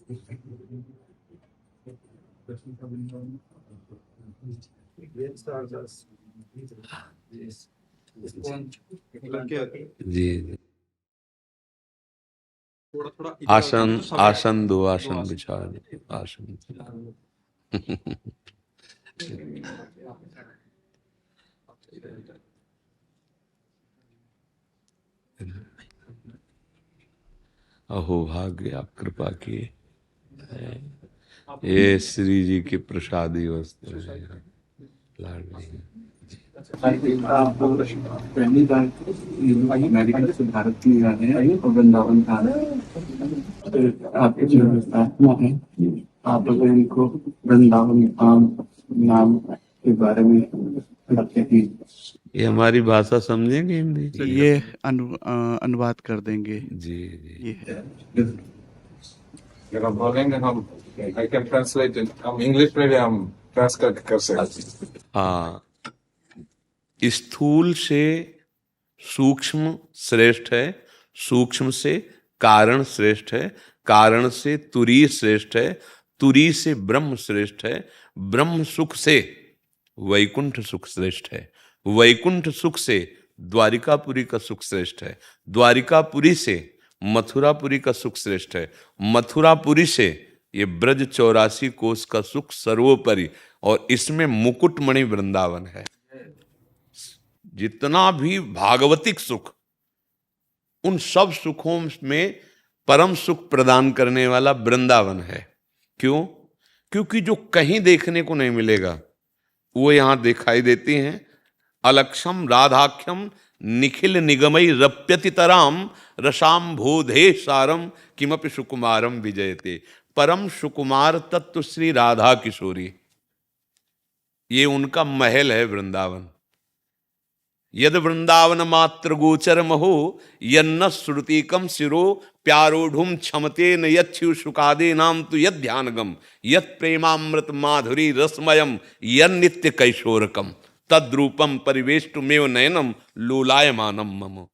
जी जी। आसन आसन दो, आसन बिछा दो, आसन। अहो भाग्य आप कृपा किए, ये श्री जी की प्रसादी वस्तु है, लाडली है। आपको पहली बार अमेरिका से भारत में आए हैं और वृंदावन आ रहे हैं, आपके जो आत्मा है, आप अगर इनको वृंदावन धाम नाम के बारे में बताते हैं। ये हमारी भाषा समझेंगे हिंदी? ये अनुवाद कर देंगे। जी जी। ये है। अगर आप बोलेंगे हम आई कैन ट्रांसलेट इट, हम इंग्लिश में भी हम ट्रांसलेट कर सकते। हाँ, स्थूल से सूक्ष्म श्रेष्ठ है, सूक्ष्म से कारण श्रेष्ठ है, कारण से तुरीय श्रेष्ठ है, तुरीय से ब्रह्म श्रेष्ठ है, ब्रह्म सुख से वैकुंठ सुख श्रेष्ठ है, वैकुंठ सुख से द्वारिकापुरी का सुख श्रेष्ठ है, द्वारिकापुरी से मथुरापुरी का सुख श्रेष्ठ है, मथुरापुरी से ये ब्रज 84 कोस का सुख सर्वोपरि, और इसमें मुकुटमणि वृंदावन है। जितना भी भागवतिक सुख, उन सब सुखों में परम सुख प्रदान करने वाला वृंदावन है। क्यों? क्योंकि जो कहीं देखने को नहीं मिलेगा वो यहां दिखाई देती हैं। अलक्षम राधाख्यम निखिल निगमई रप्यतितराम रसाम बोधे सारम किमपि सुकुमारम विजयते। परम सुकुमार तत्व श्री राधा किशोरी, ये उनका महल है वृंदावन। यद वृंदावन मात्र गोचर महो यन्न श्रुतिकम शिरो प्यारोढ़ुम क्षमते न यच्छु सुकादे नाम तु यद ध्यानगम यद प्रेमामृत माधुरी रसमयम यन नित्य कैशोरकम तद्रूपम परिवेष्टुमेव नयनम लोलायमानम मम।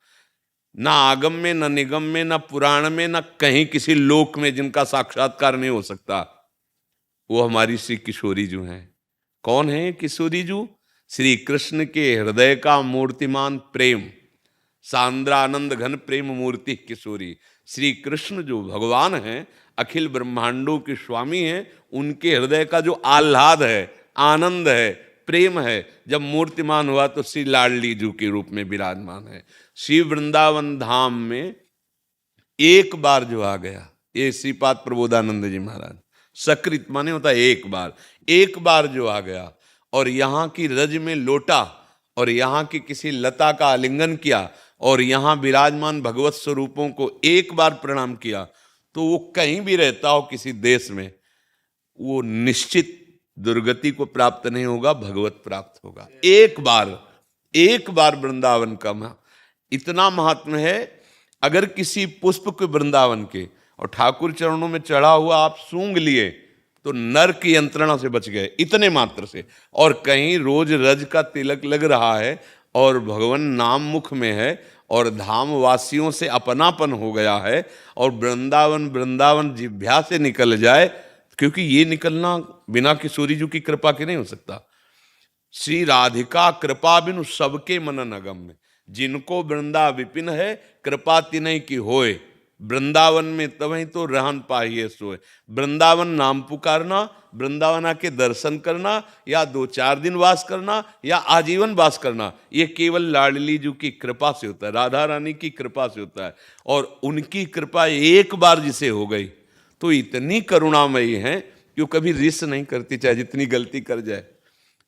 न आगम में, न निगम में, न पुराण में, न कहीं किसी लोक में जिनका साक्षात्कार नहीं हो सकता, वो हमारी श्री किशोरी जू हैं। कौन है किशोरी जू? श्री कृष्ण के हृदय का मूर्तिमान प्रेम, सांद्रानंद घन प्रेम मूर्ति किशोरी। श्री कृष्ण जो भगवान हैं, अखिल ब्रह्मांडों के स्वामी हैं, उनके हृदय का जो आह्लाद है, आनंद है, प्रेम है, जब मूर्तिमान हुआ तो श्री लाडली जू के रूप में विराजमान है। श्री वृंदावन धाम में एक बार जो आ गया, ये श्रीपाद प्रबोधानंद जी महाराज, सकृत माने होता है एक बार जो आ गया और यहाँ की रज में लोटा और यहाँ की किसी लता का आलिंगन किया और यहाँ विराजमान भगवत स्वरूपों को एक बार प्रणाम किया, तो वो कहीं भी रहता हो किसी देश में, वो निश्चित दुर्गति को प्राप्त नहीं होगा, भगवत प्राप्त होगा। एक बार वृंदावन का इतना महात्मा है। अगर किसी पुष्प के वृंदावन के और ठाकुर चरणों में चढ़ा हुआ आप सूंघ लिए तो नर की यंत्रणा से बच गए, इतने मात्र से। और कहीं रोज रज का तिलक लग रहा है और भगवान नाम मुख में है और धाम वासियों से अपनापन हो गया है और वृंदावन जिह्वा से निकल जाए, क्योंकि ये निकलना बिना किशोरी जी की कृपा के नहीं हो सकता। श्री राधिका कृपा बिनु सबके मनन अगम्य, जिनको वृंदा विपिन है कृपा तिनहि की होए, वृंदावन में तवहीं तो रहन पाहिए सोए। वृंदावन नाम पुकारना, वृंदावन आके दर्शन करना, या 2-4 दिन वास करना या आजीवन वास करना, ये केवल लाडली जी की कृपा से होता है, राधा रानी की कृपा से होता है। और उनकी कृपा एक बार जिसे हो गई तो इतनी करुणामयी है कि वो कभी रिस नहीं करती, चाहे जितनी गलती कर जाए।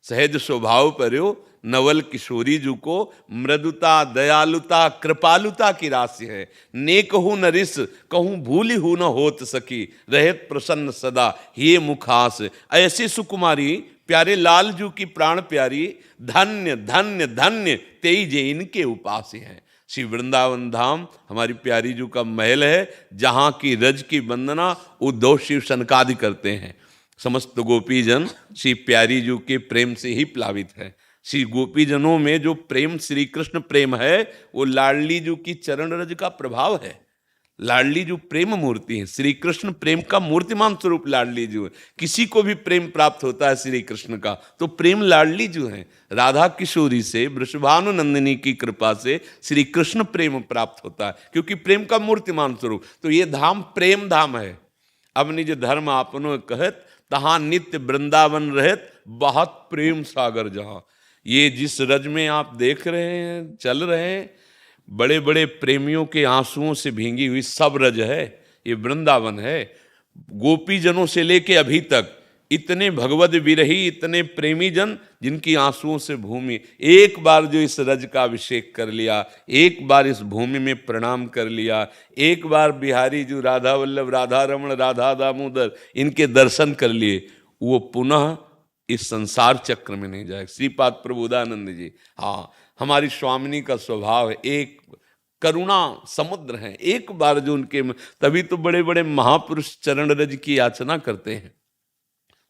सहज स्वभाव पर्यो नवल किशोरी जू को मृदुता दयालुता कृपालुता की राशि है। नेक हूं न रिस कहूं भूली हूं न होत सकी, रहत प्रसन्न सदा ये मुखास। ऐसी सुकुमारी प्यारे लाल जू की प्राण प्यारी, धन्य धन्य धन्य तेई जे इनके उपास हैं। श्री वृंदावन धाम हमारी प्यारी जू का महल है, जहां की रज की वंदना उद्धव शिव सनकादि करते हैं। समस्त गोपीजन श्री प्यारी जू के प्रेम से ही प्लावित है। श्री गोपीजनों में जो प्रेम श्री कृष्ण प्रेम है, वो लाडली जू की चरण रज का प्रभाव है। लाडली जो प्रेम मूर्ति है, श्री कृष्ण प्रेम का मूर्तिमान स्वरूप लाडली जो है। किसी को भी प्रेम प्राप्त होता है श्री कृष्ण का तो प्रेम लाडली जो है, राधा किशोरी से वृषभानु नंदिनी की कृपा से श्री कृष्ण प्रेम प्राप्त होता है, क्योंकि प्रेम का मूर्तिमान स्वरूप। तो ये धाम प्रेम धाम है। अब निज धर्म आपनो कहत, तहां नित्य वृंदावन रहत, बहुत प्रेम सागर जहां। ये जिस रज में आप देख रहे हैं, चल रहे हैं, बड़े बड़े प्रेमियों के आंसुओं से भींगी हुई सब रज है, ये वृंदावन है। गोपी जनों से लेके अभी तक इतने भगवद विरही, इतने प्रेमी जन जिनकी आंसुओं से भूमि, एक बार जो इस रज का अभिषेक कर लिया, एक बार इस भूमि में प्रणाम कर लिया, एक बार बिहारी जो राधा वल्लभ, राधा रमण, राधा दामोदर इनके दर्शन कर लिए, वो पुनः इस संसार चक्र में नहीं जाए। श्रीपाद प्रबोधानंद जी, हाँ, हमारी स्वामिनी का स्वभाव है, एक करुणा समुद्र है। एक बार जो उनके, तभी तो बड़े बड़े महापुरुष चरण रज की याचना करते हैं।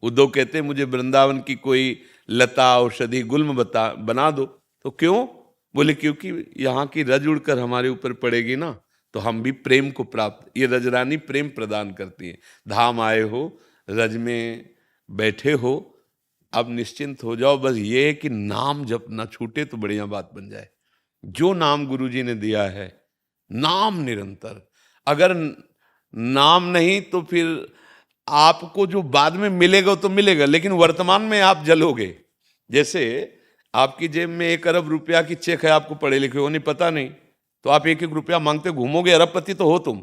उद्धव कहते हैं मुझे वृंदावन की कोई लता औषधि गुल्म बना दो। तो क्यों? बोले क्योंकि यहाँ की रज उड़कर हमारे ऊपर पड़ेगी ना, तो हम भी प्रेम को प्राप्त, ये रजरानी प्रेम प्रदान करती है। धाम आए हो, रज में बैठे हो, अब निश्चिंत हो जाओ। बस ये है कि नाम जब ना छूटे तो बढ़िया बात बन जाए। जो नाम गुरुजी ने दिया है, नाम निरंतर, अगर नाम नहीं तो फिर आपको जो बाद में मिलेगा तो मिलेगा, लेकिन वर्तमान में आप जलोगे। जैसे आपकी जेब में 1 अरब रुपया की चेक है, आपको पढ़े लिखे हो नहीं, पता नहीं, तो आप 1-1 रुपया मांगते घूमोगे, अरबपति तो हो तुम।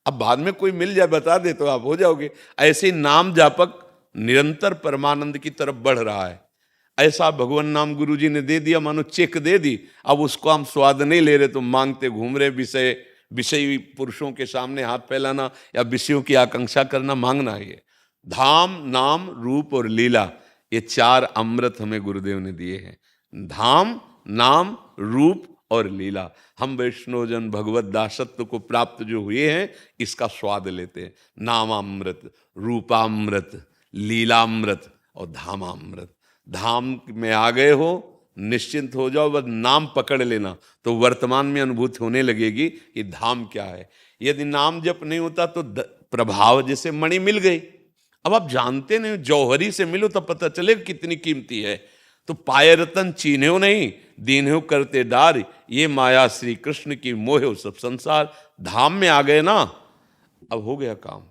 अब बाद में कोई मिल जाए बता दे तो आप हो जाओगे। ऐसे नाम जापक निरंतर परमानंद की तरफ बढ़ रहा है। ऐसा भगवान नाम गुरुजी ने दे दिया, मानो चेक दे दी, अब उसको हम स्वाद नहीं ले रहे तो मांगते घूम रहे। विषयी पुरुषों के सामने हाथ फैलाना या विषयों की आकांक्षा करना, मांगना है। ये धाम, नाम, रूप और लीला, ये 4 अमृत हमें गुरुदेव ने दिए हैं। धाम, नाम, रूप और लीला। हम वैष्णवजन भगवत दासत्व को प्राप्त जो हुए हैं, इसका स्वाद लेते हैं। नामामृत, रूपामृत, लीलामृत और धामामृत। धाम में आ गए हो, निश्चिंत हो जाओ, बस नाम पकड़ लेना तो वर्तमान में अनुभूति होने लगेगी कि धाम क्या है। यदि नाम जप नहीं होता तो प्रभाव, जैसे मणि मिल गई, अब आप जानते नहीं, जौहरी से मिलो तो पता चलेगा कितनी कीमती है। तो पाए रतन चीन्हो नहीं, दीन्हो करते डार, ये माया श्री कृष्ण की मोह सब संसार। धाम में आ गए ना, अब हो गया काम।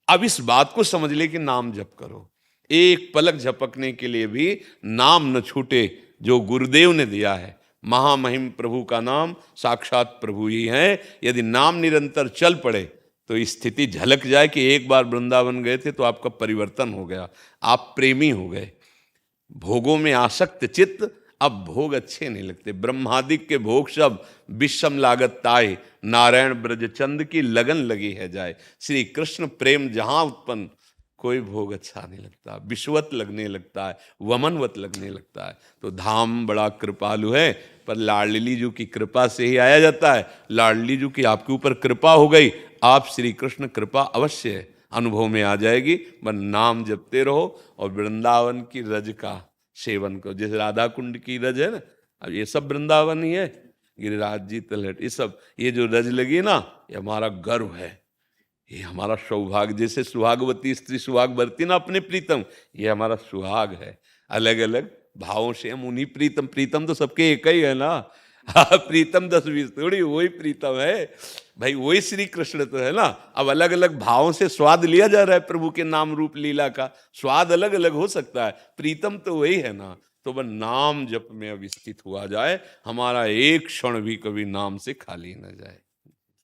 अब इस बात को समझ ले कि नाम जप करो, एक पलक झपकने के लिए भी नाम न छूटे जो गुरुदेव ने दिया है। महामहिम प्रभु का नाम साक्षात प्रभु ही है। यदि नाम निरंतर चल पड़े तो स्थिति झलक जाए कि एक बार वृंदावन गए थे तो आपका परिवर्तन हो गया, आप प्रेमी हो गए। भोगों में आसक्त चित्त, अब भोग अच्छे नहीं लगते। ब्रह्मादिक के भोग सब विषम लागत ताए, नारायण ब्रजचंद की लगन लगी है जाए। श्री कृष्ण प्रेम जहां उत्पन्न, कोई भोग अच्छा नहीं लगता, विश्वत लगने लगता है, वमनवत लगने लगता है। तो धाम बड़ा कृपालु है, पर लाडली जी की कृपा से ही आया जाता है। लाडली जी की आपके ऊपर कृपा हो गई, आप श्री कृष्ण कृपा अवश्य है अनुभव में आ जाएगी। बस नाम जपते रहो और वृंदावन की रज का सेवन करो। जैसे राधा कुंड की रज है ना, अब ये सब वृंदावन ही है, गिरिराज जी, तलहट, ये सब, ये जो रज लगी ना, ये हमारा गर्व है, ये हमारा सौभाग्य। जैसे सुहागवती स्त्री सुहाग बरती ना अपने प्रीतम, ये हमारा सुहाग है। अलग अलग भावों से हम उन्हीं प्रीतम, प्रीतम तो सबके एक ही है ना, प्रीतम 10-20 थोड़ी, वही प्रीतम है भाई, वही श्री कृष्ण तो है ना। अब अलग अलग भावों से स्वाद लिया जा रहा है प्रभु के नाम रूप लीला का, स्वाद अलग अलग हो सकता है, प्रीतम तो वही है ना। तो वह नाम जप में अब स्थित हुआ जाए, हमारा एक क्षण भी कभी नाम से खाली न जाए।